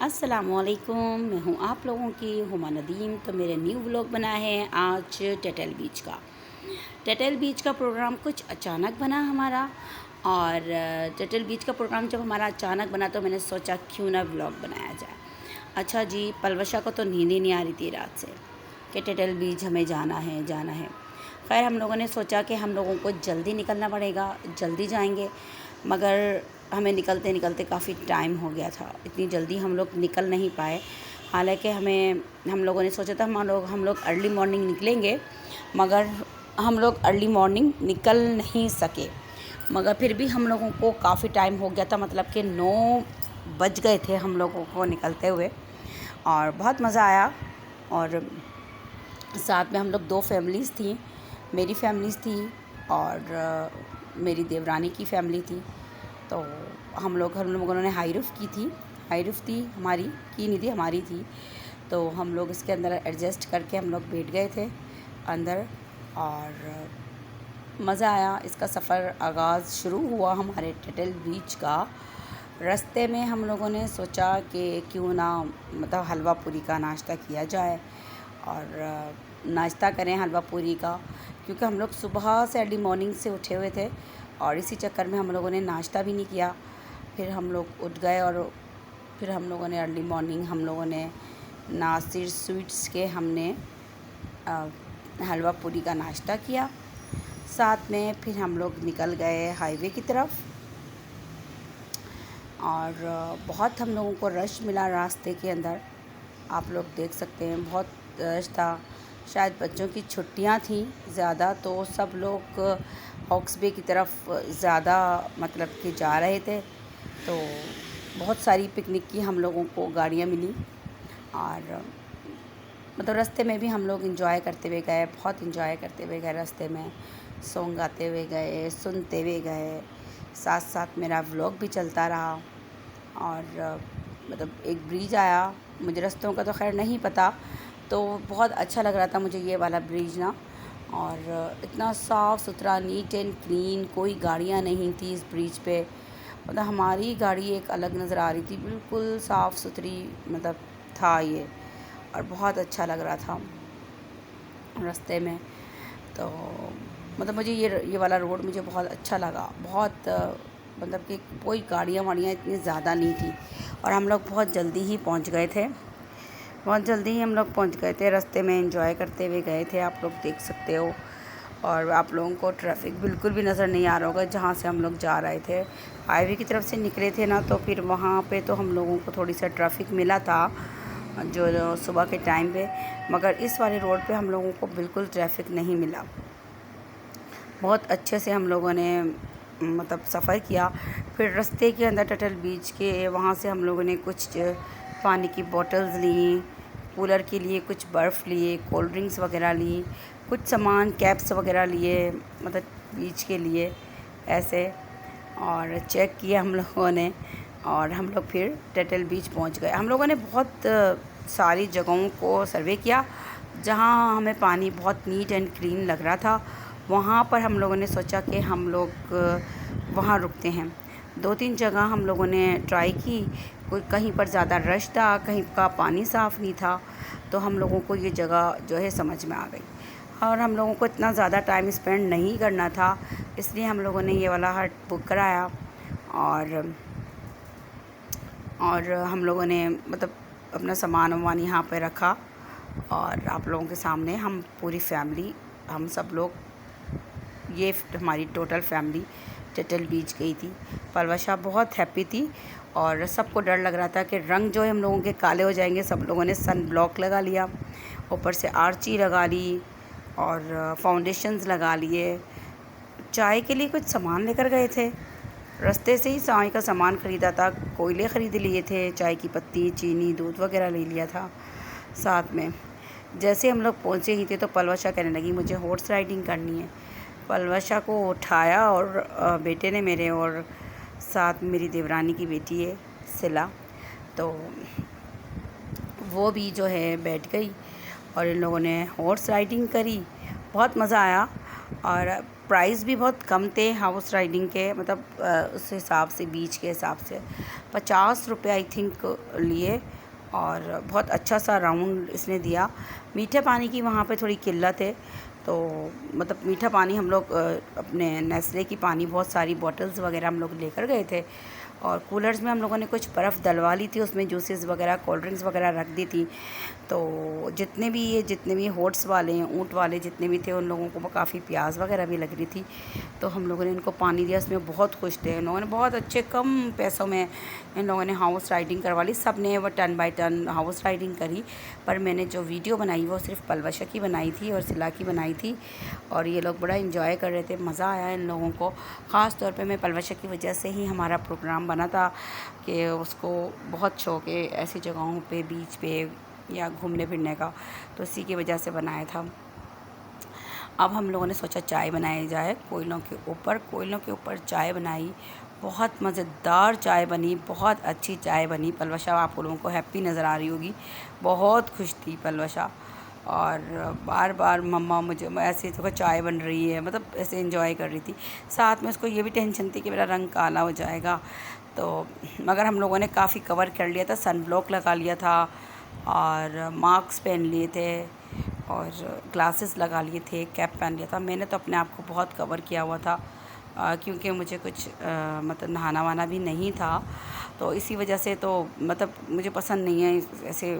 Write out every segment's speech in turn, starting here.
अस्सलामुअलैकुम, मैं हूँ आप लोगों की हुमा नदीम। तो मेरे न्यू व्लॉग बना है आज टटल बीच का। टटल बीच का प्रोग्राम कुछ अचानक बना हमारा, और टटल बीच का प्रोग्राम जब हमारा अचानक बना तो मैंने सोचा क्यों ना व्लॉग बनाया जाए। अच्छा जी, पलवशा को तो नींद ही नहीं आ रही थी रात से कि टटल बीच हमें जाना है। खैर हम लोगों ने सोचा कि हम लोगों को जल्दी निकलना पड़ेगा, जल्दी जाएंगे, मगर हमें निकलते निकलते काफ़ी टाइम हो गया था। इतनी जल्दी हम लोग निकल नहीं पाए। हालांकि हम लोगों ने सोचा था हम लोग अर्ली मॉर्निंग निकलेंगे, मगर हम लोग अर्ली मॉर्निंग निकल नहीं सके। मगर फिर भी हम लोगों को काफ़ी टाइम हो गया था, मतलब कि 9 बज गए थे हम लोगों को निकलते हुए, और बहुत मज़ा आया। और साथ में हम लोग 2 फैमिलीज़ थी, मेरी फैमिलीज़ थी और मेरी देवरानी की फ़ैमिली थी। तो हम लोगों ने हाई रूफ़ की थी, हाई रूफ़ थी हमारी, की नहीं थी हमारी थी। तो हम लोग इसके अंदर एडजस्ट करके हम लोग बैठ गए थे अंदर, और मज़ा आया। इसका सफ़र आगाज़ शुरू हुआ हमारे टटल बीच का। रास्ते में हम लोगों ने सोचा कि क्यों ना मतलब हलवा पूरी का नाश्ता किया जाए, और नाश्ता करें हलवा पूरी का, क्योंकि हम लोग सुबह से अर्ली मॉर्निंग से उठे हुए थे और इसी चक्कर में हम लोगों ने नाश्ता भी नहीं किया। फिर हम लोग उठ गए और फिर हम लोगों ने अर्ली मॉर्निंग नासिर स्वीट्स के हमने हलवा पूरी का नाश्ता किया। साथ में फिर हम लोग निकल गए हाईवे की तरफ, और बहुत हम लोगों को रश मिला रास्ते के अंदर। आप लोग देख सकते हैं बहुत रश था। शायद बच्चों की छुट्टियां थी ज़्यादा, तो सब लोग हॉक्स बे की तरफ ज़्यादा मतलब कि जा रहे थे। तो बहुत सारी पिकनिक की हम लोगों को गाड़ियां मिली, और मतलब रास्ते में भी हम लोग इंजॉय करते हुए गए, बहुत इंजॉय करते हुए गए। रास्ते में सॉन्ग गाते हुए गए, सुनते हुए गए, साथ साथ मेरा व्लॉग भी चलता रहा। और मतलब एक ब्रिज आया, मुझे रास्तों का तो खैर नहीं पता, तो बहुत अच्छा लग रहा था मुझे ये वाला ब्रिज ना। और इतना साफ़ सुथरा, नीट एंड क्लीन, कोई गाड़ियाँ नहीं थी इस ब्रिज पे। मतलब हमारी गाड़ी एक अलग नज़र आ रही थी, बिल्कुल साफ़ सुथरी मतलब था ये, और बहुत अच्छा लग रहा था रास्ते में। तो मतलब मुझे ये वाला रोड मुझे बहुत अच्छा लगा। बहुत मतलब कि कोई गाड़ियाँ वाड़ियाँ इतनी ज़्यादा नहीं थी, और हम लोग बहुत जल्दी ही पहुंच गए थे। बहुत जल्दी ही हम लोग पहुंच गए थे, रास्ते में एंजॉय करते हुए गए थे, आप लोग देख सकते हो। और आप लोगों को ट्रैफिक बिल्कुल भी नज़र नहीं आ रहा होगा जहाँ से हम लोग जा रहे थे। हाईवे की तरफ से निकले थे ना, तो फिर वहाँ पे तो हम लोगों को थोड़ी सा ट्रैफिक मिला था जो सुबह के टाइम पे, मगर इस वाले रोड पे हम लोगों को बिल्कुल ट्रैफिक नहीं मिला। बहुत अच्छे से हम लोगों ने मतलब सफ़र किया। फिर रास्ते के अंदर टटल बीच के वहाँ से हम लोगों ने कुछ पानी की बोतल्स ली, कूलर के लिए कुछ बर्फ़ लिए, कोल्ड ड्रिंक्स वगैरह ली, कुछ सामान कैप्स वगैरह लिए, मतलब बीच के लिए ऐसे, और चेक किया हम लोगों ने। और हम लोग फिर टटल बीच पहुंच गए। हम लोगों ने बहुत सारी जगहों को सर्वे किया जहां हमें पानी बहुत नीट एंड क्लीन लग रहा था। वहाँ पर हम लोगों ने सोचा कि हम लोग वहाँ रुकते हैं। 2-3 जगह हम लोगों ने ट्राई की, कोई कहीं पर ज़्यादा रश था, कहीं का पानी साफ़ नहीं था। तो हम लोगों को ये जगह जो है समझ में आ गई, और हम लोगों को इतना ज़्यादा टाइम स्पेंड नहीं करना था, इसलिए हम लोगों ने ये वाला हट बुक कराया। और हम लोगों ने मतलब अपना सामान वामान यहाँ पे रखा, और आप लोगों के सामने हम पूरी फैमिली, हम सब लोग, ये हमारी टोटल फैमिली टटल बीच गई थी। पलवशा बहुत हैप्पी थी, और सबको डर लग रहा था कि रंग जो है हम लोगों के काले हो जाएंगे। सब लोगों ने सन ब्लॉक लगा लिया, ऊपर से आर्ची लगा ली, और फाउंडेशंस लगा लिए। चाय के लिए कुछ सामान लेकर गए थे, रास्ते से ही चाय का सामान ख़रीदा था, कोयले ख़रीद लिए थे, चाय की पत्ती, चीनी, दूध वगैरह ले लिया था साथ में। जैसे हम लोग पहुँचे ही थे तो पलवशा कहने लगी मुझे हॉर्स राइडिंग करनी है। पलवशा को उठाया, और बेटे ने मेरे, और साथ मेरी देवरानी की बेटी है सिला, तो वो भी जो है बैठ गई, और इन लोगों ने हॉर्स राइडिंग करी। बहुत मज़ा आया, और प्राइस भी बहुत कम थे हाउस राइडिंग के, मतलब उस हिसाब से, बीच के हिसाब से। ₹50 आई थिंक लिए, और बहुत अच्छा सा राउंड इसने दिया। मीठे पानी की वहाँ पे थोड़ी किल्लत है, तो मतलब मीठा पानी हम लोग अपने नेस्ले की पानी बहुत सारी बॉटल्स वगैरह हम लोग लेकर गए थे, और कूलर्स में हम लोगों ने कुछ बर्फ़ डलवा ली थी, उसमें जूसेस वगैरह कोल्ड ड्रिंक्स वगैरह रख दी थी। तो जितने भी हॉट्स वाले हैं, ऊँट वाले जितने भी थे, उन लोगों को काफ़ी प्यास वगैरह भी लग रही थी, तो हम लोगों ने इनको पानी दिया। उसमें बहुत खुश थे इन लोगों ने, बहुत अच्छे कम पैसों में इन लोगों ने हाउस राइडिंग करवा ली। सब ने वो turn by turn horse riding करी, पर मैंने जो वीडियो बनाई वो सिर्फ पलवशा की बनाई थी और सिला की बनाई थी, और ये लोग बड़ा इंजॉय कर रहे थे। मज़ा आया इन लोगों को। ख़ास तौर पे मैं पलवशा की वजह से ही हमारा प्रोग्राम बना था कि उसको बहुत शौक़ है ऐसी जगहों पे, बीच पे या घूमने फिरने का, तो इसी की वजह से बनाया था। अब हम लोगों ने सोचा चाय बनाई जाए कोयलों के ऊपर चाय बनाई। बहुत मज़ेदार चाय बनी, बहुत अच्छी चाय बनी। पलवशा आप लोगों को हैप्पी नज़र आ रही होगी, बहुत खुश थी पलवशा, और बार बार मम्मा मुझे ऐसे तो चाय बन रही है, मतलब ऐसे एंजॉय कर रही थी। साथ में उसको ये भी टेंशन थी कि मेरा रंग काला हो जाएगा, तो मगर हम लोगों ने काफ़ी कवर कर लिया था। सन ब्लॉक लगा लिया था, और मास्क पहन लिए थे, और ग्लासेस लगा लिए थे, कैप पहन लिया था। मैंने तो अपने आप को बहुत कवर किया हुआ था, क्योंकि मुझे कुछ मतलब नहाना वाना भी नहीं था, तो इसी वजह से तो मतलब मुझे पसंद नहीं है ऐसे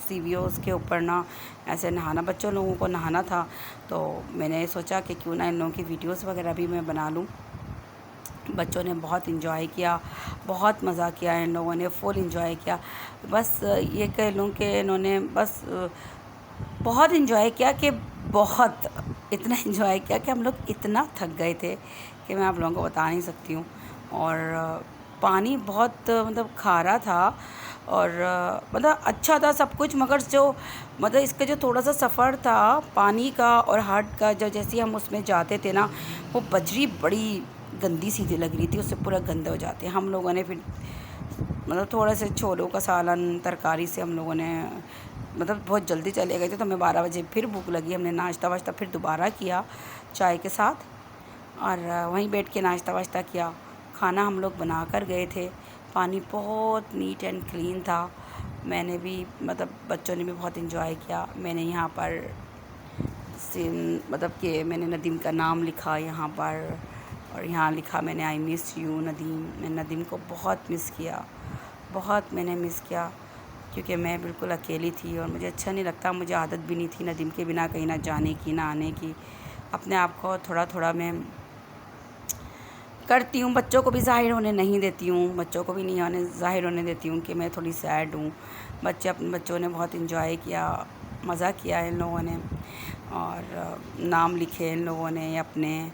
सीवीओज़ के ऊपर ना ऐसे नहाना। बच्चों लोगों को नहाना था, तो मैंने सोचा कि क्यों ना इन लोगों की वीडियोस वगैरह भी मैं बना लूँ। बच्चों ने बहुत इन्जॉय किया, बहुत मज़ा किया, इन लोगों ने फुल इन्जॉय किया। बस ये कह लूँ कि इन्होंने बस बहुत इन्जॉय किया, कि बहुत इतना इन्जॉय किया कि हम लोग इतना थक गए थे कि मैं आप लोगों को बता नहीं सकती हूँ। और पानी बहुत मतलब खारा था, और मतलब अच्छा था सब कुछ, मगर जो मतलब इसका जो थोड़ा सा सफ़र था पानी का और हार्ट का, जो जैसे हम उसमें जाते थे ना, वो बजरी बड़ी गंदी सी लग रही थी, उससे पूरा गंदे हो जाते। हम लोगों ने फिर मतलब थोड़े से छोलों का सालन तरकारी से हम लोगों ने मतलब बहुत जल्दी चले गए थे, तो हमें 12 बजे फिर भूख लगी। हमने नाश्ता वाश्ता फिर दोबारा किया चाय के साथ, और वहीं बैठ के नाश्ता वाश्ता किया। खाना हम लोग बना कर गए थे। पानी बहुत नीट एंड क्लीन था। मैंने भी मतलब बच्चों ने भी बहुत इन्जॉय किया। मैंने यहाँ पर मतलब कि मैंने नदीम का नाम लिखा यहाँ पर, और यहाँ लिखा मैंने आई मिस यू नदीम। मैंने नदीम को बहुत मिस किया, बहुत मैंने मिस किया, क्योंकि मैं बिल्कुल अकेली थी और मुझे अच्छा नहीं लगता। मुझे आदत भी नहीं थी नदीम के बिना कहीं ना जाने की, ना आने की। अपने आप को थोड़ा थोड़ा मैं करती हूँ, बच्चों को भी ज़ाहिर होने नहीं देती हूँ, बच्चों को भी नहीं ज़ाहिर होने देती हूँ कि मैं थोड़ी सैड हूँ। अपने बच्चों ने बहुत इन्जॉय किया, मज़ा किया इन लोगों ने, और नाम लिखे इन लोगों ने अपने,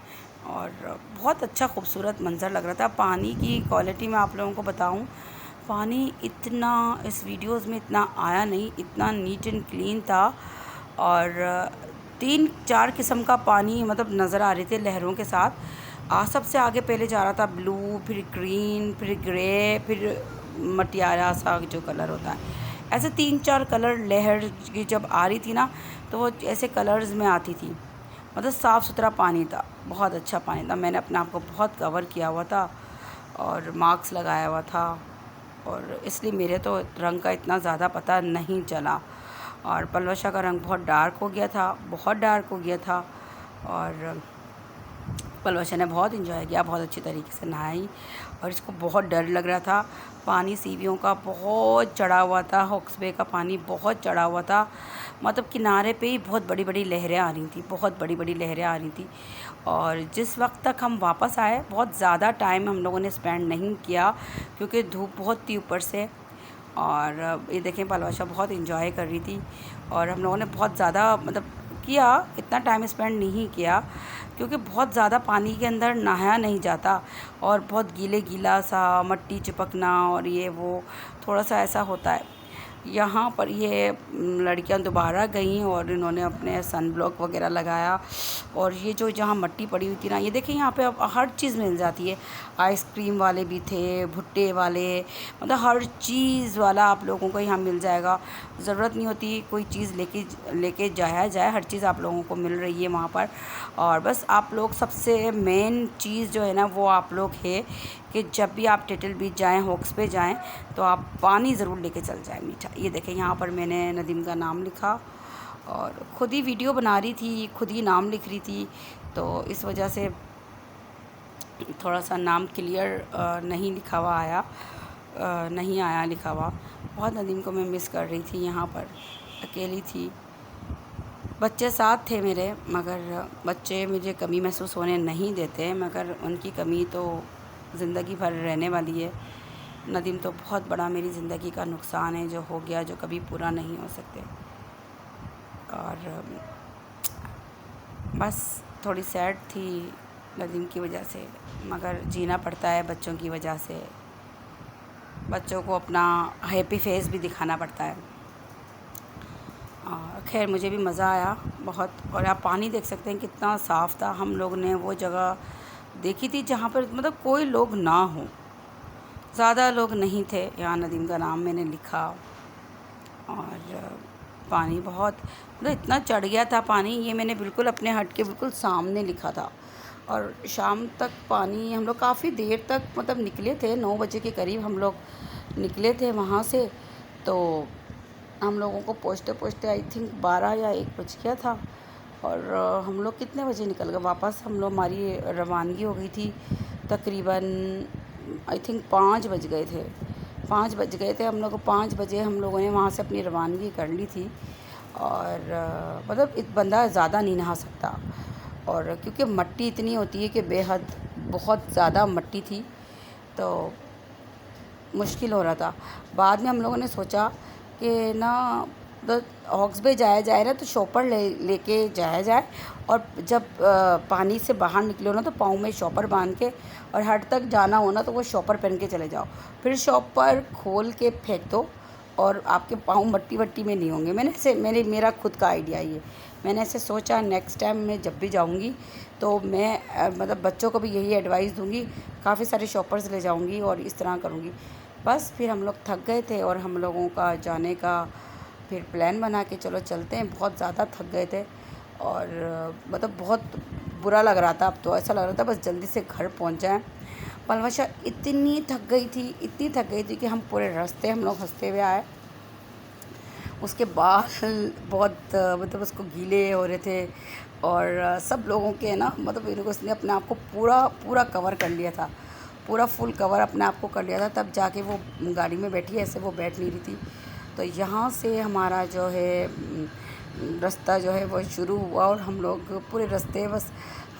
और बहुत अच्छा खूबसूरत मंज़र लग रहा था। पानी की क्वालिटी मैं आप लोगों को बताऊँ, पानी इतना इस वीडियोज़ में इतना आया नहीं, इतना नीट एंड क्लीन था, और 3-4 किस्म का पानी मतलब नज़र आ रहे थे लहरों के साथ। सबसे आगे पहले जा रहा था ब्लू, फिर ग्रीन, फिर ग्रे, फिर मटियाला सा जो कलर होता है। ऐसे 3-4 कलर लहर की जब आ रही थी ना, तो वो ऐसे कलर्स में आती थी। मतलब साफ़ सुथरा पानी था, बहुत अच्छा पानी था। मैंने अपने आप को बहुत कवर किया हुआ था और मास्क लगाया हुआ था, और इसलिए मेरे तो रंग का इतना ज़्यादा पता नहीं चला। और पलवशा का रंग बहुत डार्क हो गया था, बहुत डार्क हो गया था, और पलवशा ने बहुत इन्जॉय किया, बहुत अच्छी तरीके से नहाई। और इसको बहुत डर लग रहा था, पानी सीवियों का बहुत चढ़ा हुआ था, हॉक्स बे का पानी बहुत चढ़ा हुआ था। मतलब किनारे पे ही बहुत बड़ी बड़ी लहरें आ रही थी, बहुत बड़ी बड़ी लहरें आ रही थी। और जिस वक्त तक हम वापस आए, बहुत ज़्यादा टाइम हम लोगों ने स्पेंड नहीं किया, क्योंकि धूप बहुत थी ऊपर से। और ये देखें पलवशा बहुत इन्जॉय कर रही थी, और हम लोगों ने बहुत ज़्यादा मतलब किया, इतना टाइम स्पेंड नहीं किया, क्योंकि बहुत ज़्यादा पानी के अंदर नहाया नहीं जाता, और बहुत गीला सा मट्टी चिपकना और ये वो थोड़ा सा ऐसा होता है। यहाँ पर ये लड़कियां दोबारा गईं और इन्होंने अपने सन ब्लॉक वगैरह लगाया, और ये जो जहाँ मट्टी पड़ी हुई थी ना, ये देखिए यहाँ पे अब हर चीज़ मिल जाती है। आइसक्रीम वाले भी थे, भुट्टे वाले, मतलब हर चीज़ वाला आप लोगों को यहाँ मिल जाएगा। ज़रूरत नहीं होती कोई चीज़ लेके जाया जाए, हर चीज़ आप लोगों को मिल रही है वहाँ पर। और बस आप लोग सबसे मेन चीज़ जो है ना, वो आप लोग है कि जब भी आप टिटल बीच जाएं, हॉक्स पे जाएं, तो आप पानी ज़रूर लेके चल जाएं मीठा। ये देखें यहाँ पर मैंने नदीम का नाम लिखा और ख़ुद ही वीडियो बना रही थी, खुद ही नाम लिख रही थी, तो इस वजह से थोड़ा सा नाम क्लियर नहीं लिखा हुआ आया, नहीं आया लिखा हुआ। बहुत नदीम को मैं मिस कर रही थी। यहाँ पर अकेली थी, बच्चे साथ थे मेरे, मगर बच्चे मुझे कमी महसूस होने नहीं देते, मगर उनकी कमी तो ज़िंदगी भर रहने वाली है। नदीम तो बहुत बड़ा मेरी ज़िंदगी का नुकसान है जो हो गया, जो कभी पूरा नहीं हो सकते। और बस थोड़ी सैड थी नदीम की वजह से, मगर जीना पड़ता है बच्चों की वजह से। बच्चों को अपना हैप्पी फेस भी दिखाना पड़ता है। खैर मुझे भी मज़ा आया बहुत। और आप पानी देख सकते हैं कितना साफ़ था। हम लोग ने वो जगह देखी थी जहाँ पर मतलब कोई लोग ना हो, ज़्यादा लोग नहीं थे। यहाँ नदीम का नाम मैंने लिखा और पानी बहुत मतलब इतना चढ़ गया था पानी। ये मैंने बिल्कुल अपने हट के बिल्कुल सामने लिखा था। और शाम तक पानी, हम लोग काफ़ी देर तक मतलब निकले थे, 9 बजे के करीब हम लोग निकले थे वहाँ से। तो हम लोगों को पहुँचते आई थिंक 12 या 1 बज गया था। और हम लोग कितने बजे निकल गए वापस, हम लोग, हमारी रवानगी हो गई थी तकरीबन आई थिंक 5 बज गए थे। 5 बज गए थे हम लोग को। 5 बजे हम लोगों ने वहाँ से अपनी रवानगी कर ली थी। और मतलब बंदा ज़्यादा नहीं नहा सकता, और क्योंकि मट्टी इतनी होती है कि बेहद बहुत ज़्यादा मट्टी थी, तो मुश्किल हो रहा था। बाद में हम लोगों ने सोचा कि ना हॉक्स बे जाया जाए ना, तो शॉपर लेके जाया जाए, और जब पानी से बाहर निकले हो ना, तो पाँव में शॉपर बांध के, और हट तक जाना हो ना, तो वो शॉपर पहन के चले जाओ। फिर शॉपर खोल के फेंक दो और आपके पाँव मट्टी वट्टी में नहीं होंगे। मेरा खुद का आइडिया ये, मैंने ऐसे सोचा नेक्स्ट टाइम मैं जब भी जाऊंगी तो मैं मतलब बच्चों को भी यही एडवाइस दूंगी, काफ़ी सारे शॉपर्स ले जाऊंगी और इस तरह करूंगी। बस फिर हम लोग थक गए थे और हम लोगों का जाने का फिर प्लान बना के चलो चलते हैं। बहुत ज़्यादा थक गए थे और मतलब बहुत बुरा लग रहा था। अब तो ऐसा लग रहा था बस जल्दी से घर पहुँच जाएँ। पलवशा इतनी थक गई थी कि हम पूरे रास्ते हम लोग हंसते हुए आए। उसके बाल बहुत मतलब उसको गीले हो रहे थे, और सब लोगों के ना मतलब उसने अपने आप को पूरा कवर कर लिया था, पूरा फुल कवर अपने आप को कर लिया था। तब जाके वो गाड़ी में बैठी, ऐसे वो बैठ नहीं रही थी। तो यहाँ से हमारा जो है रास्ता जो है वो शुरू हुआ, और हम लोग पूरे रास्ते बस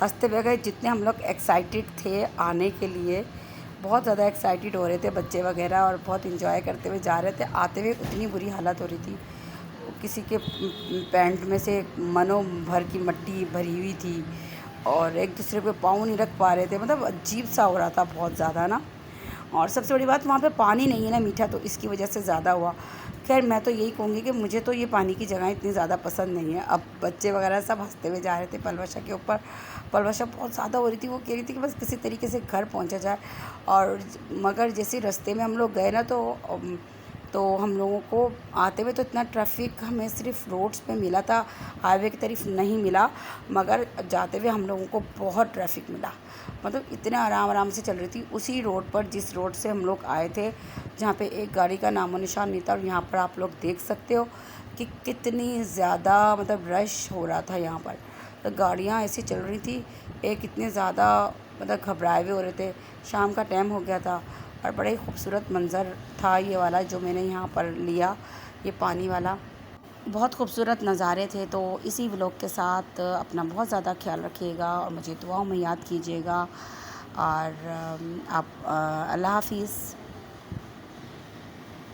हंसते हुए गए। जितने हम लोग एक्साइटेड थे आने के लिए, बहुत ज़्यादा एक्साइटेड हो रहे थे बच्चे वगैरह, और बहुत इंजॉय करते हुए जा रहे थे। आते हुए इतनी बुरी हालत हो रही थी, किसी के पैंट में से मनो भर की मट्टी भरी हुई थी, और एक दूसरे पे पाँव नहीं रख पा रहे थे। मतलब अजीब सा हो रहा था बहुत ज़्यादा ना। और सबसे बड़ी बात, वहाँ पे पानी नहीं है ना मीठा, तो इसकी वजह से ज़्यादा हुआ। खैर मैं तो यही कहूँगी कि मुझे तो ये पानी की जगह इतनी ज़्यादा पसंद नहीं है। अब बच्चे वगैरह सब हंसते हुए जा रहे थे पलवशा के ऊपर। पलवशा बहुत ज़्यादा हो रही थी, वो कह रही थी कि बस किसी तरीके से घर पहुँचा जाए। और मगर जैसे रास्ते में हम लोग गए ना, तो हम लोगों को आते हुए तो इतना ट्रैफिक हमें सिर्फ रोड्स पे मिला था, हाईवे की तरफ नहीं मिला, मगर जाते हुए हम लोगों को बहुत ट्रैफिक मिला। मतलब इतने आराम से चल रही थी उसी रोड पर जिस रोड से हम लोग आए थे, जहाँ पे एक गाड़ी का नामो निशान नहीं था। और यहाँ पर आप लोग देख सकते हो कि कितनी ज़्यादा मतलब रश हो रहा था यहाँ पर। तो गाड़ियाँ ऐसी चल रही थी, एक इतने ज़्यादा मतलब घबराए हुए हो रहे थे। शाम का टाइम हो गया था, और बड़ा ही खूबसूरत मंज़र था ये वाला जो मैंने यहाँ पर लिया, ये पानी वाला। बहुत खूबसूरत नज़ारे थे। तो इसी व्लॉग के साथ अपना बहुत ज़्यादा ख्याल रखिएगा और मुझे दुआओं में याद कीजिएगा। और आप अल्लाह हाफ़िज़।